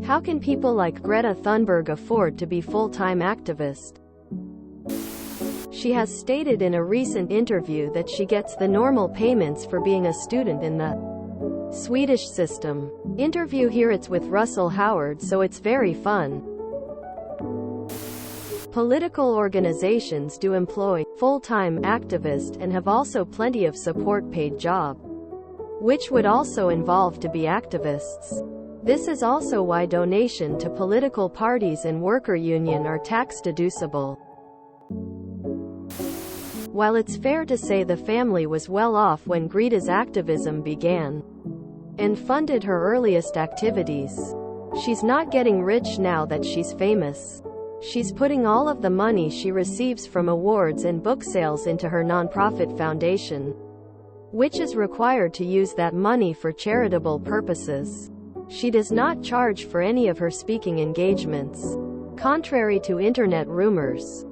How can people like Greta Thunberg afford to be full-time activist? She has stated in a recent interview that she gets the normal payments for being a student in the Swedish system. Interview here. It's with Russell Howard, so it's very fun. Political organizations do employ full-time activists and have also plenty of support paid job, which would also involve to be activists. This is also why donation to political parties and worker union are tax deducible. While it's fair to say the family was well off when Greta's activism began and funded her earliest activities, she's not getting rich now that she's famous. She's putting all of the money she receives from awards and book sales into her nonprofit foundation, which is required to use that money for charitable purposes. She does not charge for any of her speaking engagements, contrary to internet rumors.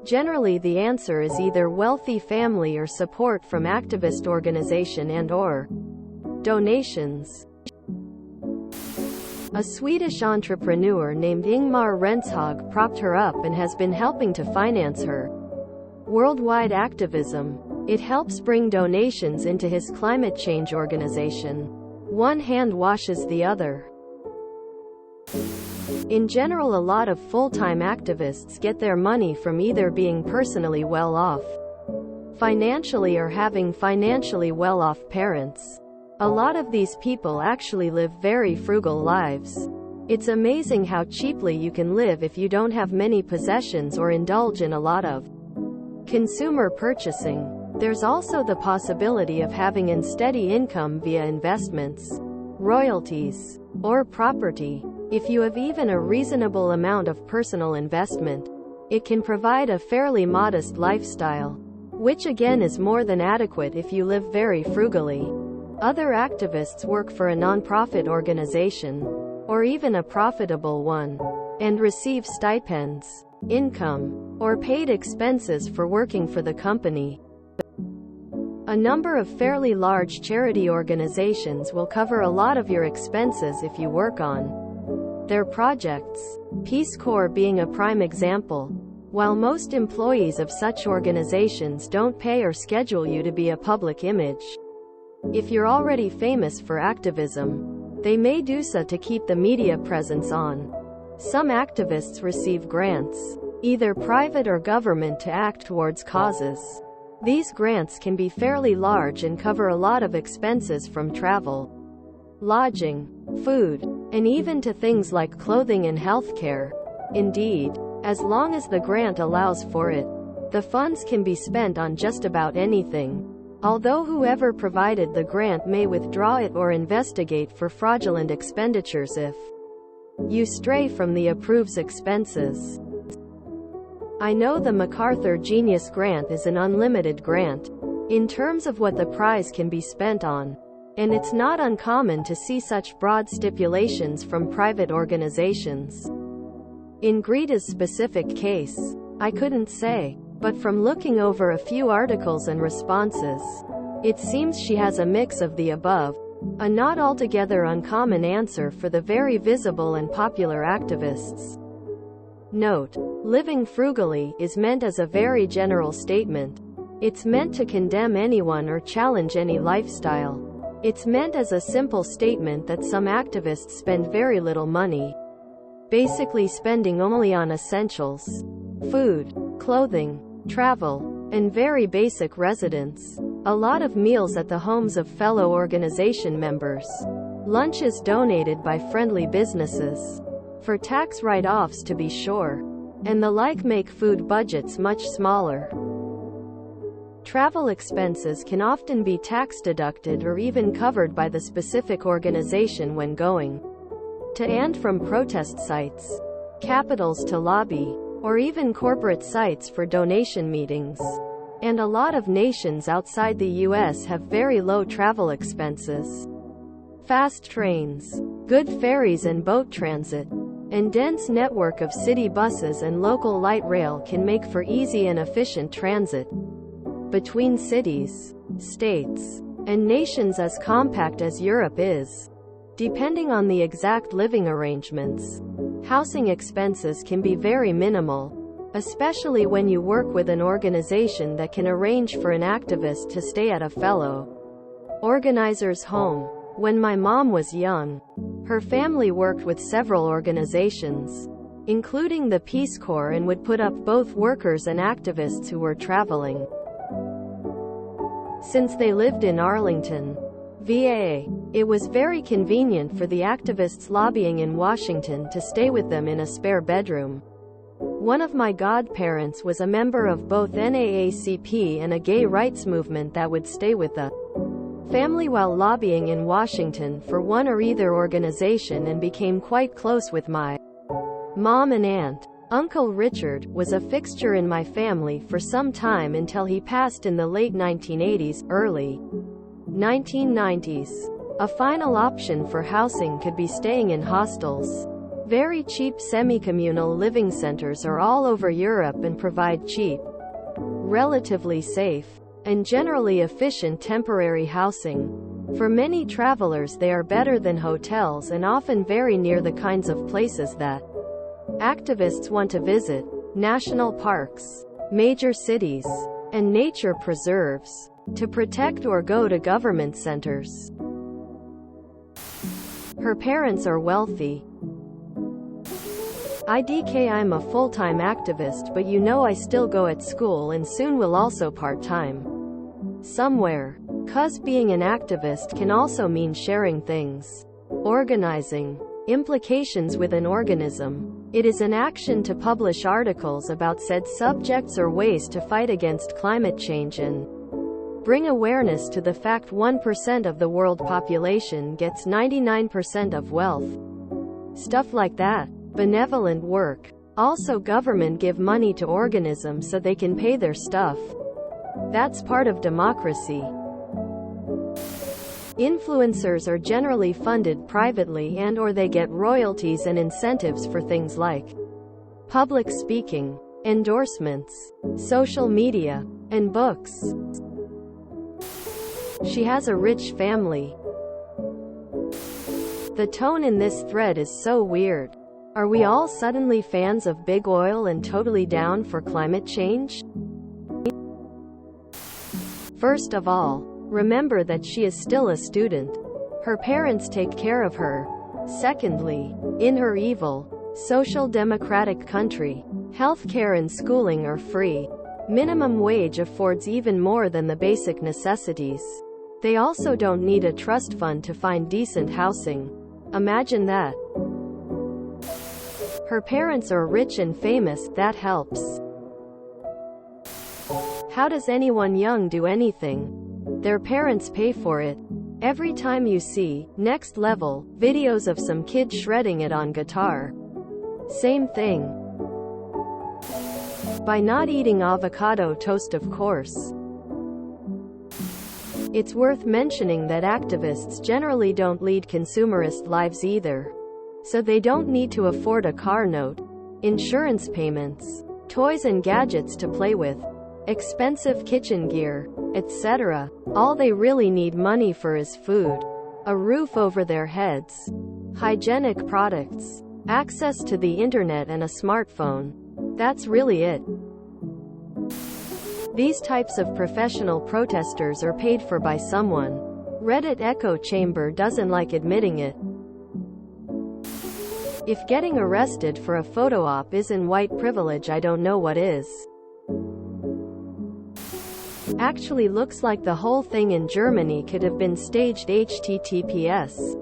Generally, the answer is either wealthy family or support from activist organization and/or donations. A Swedish entrepreneur named Ingmar Renshag propped her up and has been helping to finance her worldwide activism. It helps bring donations into his climate change organization. One hand washes the other. In general, a lot of full-time activists get their money from either being personally well off financially or having financially well-off parents. A lot of these people actually live very frugal lives. It's amazing how cheaply you can live if you don't have many possessions or indulge in a lot of consumer purchasing. There's also the possibility of having a steady income via investments, royalties, or property. If you have even a reasonable amount of personal investment, it can provide a fairly modest lifestyle, which again is more than adequate if you live very frugally. Other activists work for a nonprofit organization, or even a profitable one, and receive stipends, income, or paid expenses for working for the company. A number of fairly large charity organizations will cover a lot of your expenses if you work on their projects, Peace Corps being a prime example. While most employees of such organizations don't pay or schedule you to be a public image, if you're already famous for activism, they may do so to keep the media presence on. Some activists receive grants, either private or government, to act towards causes. These grants can be fairly large and cover a lot of expenses from travel, lodging, food, and even to things like clothing and healthcare. Indeed, as long as the grant allows for it, the funds can be spent on just about anything. Although whoever provided the grant may withdraw it or investigate for fraudulent expenditures if you stray from the approved expenses. I know the MacArthur Genius Grant is an unlimited grant in terms of what the prize can be spent on, and it's not uncommon to see such broad stipulations from private organizations. In Greta's specific case, I couldn't say, but from looking over a few articles and responses, it seems she has a mix of the above, a not altogether uncommon answer for the very visible and popular activists. Note: living frugally is meant as a very general statement. It's meant to condemn anyone or challenge any lifestyle. It's meant as a simple statement that some activists spend very little money, basically spending only on essentials: food, clothing, travel, and very basic residence. A lot of meals at the homes of fellow organization members. Lunches donated by friendly businesses, for tax write-offs to be sure, and the like make food budgets much smaller. Travel expenses can often be tax deducted or even covered by the specific organization when going to and from protest sites, capitals to lobby, or even corporate sites for donation meetings. And a lot of nations outside the US have very low travel expenses. Fast trains, good ferries and boat transit, and dense network of city buses and local light rail can make for easy and efficient transit between cities, states, and nations as compact as Europe is. Depending on the exact living arrangements, housing expenses can be very minimal, especially when you work with an organization that can arrange for an activist to stay at a fellow organizer's home. When my mom was young, her family worked with several organizations, including the Peace Corps, and would put up both workers and activists who were traveling. Since they lived in Arlington, VA, it was very convenient for the activists lobbying in Washington to stay with them in a spare bedroom. One of my godparents was a member of both NAACP and a gay rights movement that would stay with the family while lobbying in Washington for one or either organization, and became quite close with my mom and aunt. Uncle Richard was a fixture in my family for some time until he passed in the late 1980s, early 1990s. A final option for housing could be staying in hostels. Very cheap semi-communal living centers are all over Europe and provide cheap, relatively safe, and generally efficient temporary housing. For many travelers, they are better than hotels and often very near the kinds of places that activists want to visit: national parks, major cities, and nature preserves. To protect or go to government centers. Her parents are wealthy. I'm a full-time activist, but I still go at school and soon will also part-time somewhere. 'Cause being an activist can also mean sharing things, organizing, implications with an organism. It is an action to publish articles about said subjects or ways to fight against climate change and bring awareness to the fact 1% of the world population gets 99% of wealth. Stuff like that. Benevolent work. Also, government give money to organisms so they can pay their stuff. That's part of democracy. Influencers are generally funded privately and/or they get royalties and incentives for things like public speaking, endorsements, social media, and books. She has a rich family. The tone in this thread is so weird. Are we all suddenly fans of big oil and totally down for climate change? First of all, remember that she is still a student. Her parents take care of her. Secondly, in her evil, social democratic country, healthcare and schooling are free. Minimum wage affords even more than the basic necessities. They also don't need a trust fund to find decent housing. Imagine that. Her parents are rich and famous, that helps. How does anyone young do anything? Their parents pay for it. Every time you see next level videos of some kid shredding it on guitar. Same thing. By not eating avocado toast, of course. It's worth mentioning that activists generally don't lead consumerist lives either. So they don't need to afford a car note, insurance payments, toys and gadgets to play with, expensive kitchen gear, etc. All they really need money for is food, a roof over their heads, hygienic products, access to the internet and a smartphone. That's really it. These types of professional protesters are paid for by someone. Reddit echo chamber doesn't like admitting it. If getting arrested for a photo op isn't white privilege, I don't know what is. Actually looks like the whole thing in Germany could have been staged. https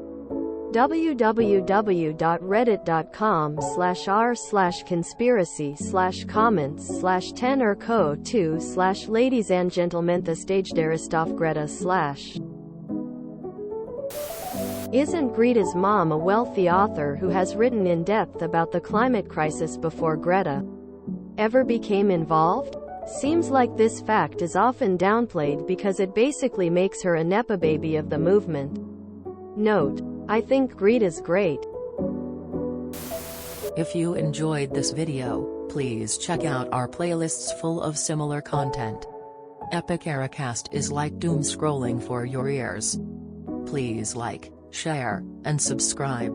www.reddit.com/r/conspiracy/comments/10or co2/ladies and gentlemen the staged Aristof Greta/ Isn't Greta's mom a wealthy author who has written in depth about the climate crisis before Greta ever became involved? Seems like this fact is often downplayed because it basically makes her a nepo baby of the movement. Note: I think Greta's great. If you enjoyed this video, please check out our playlists full of similar content. Epic Ericast is like doom scrolling for your ears. Please like, share, and subscribe.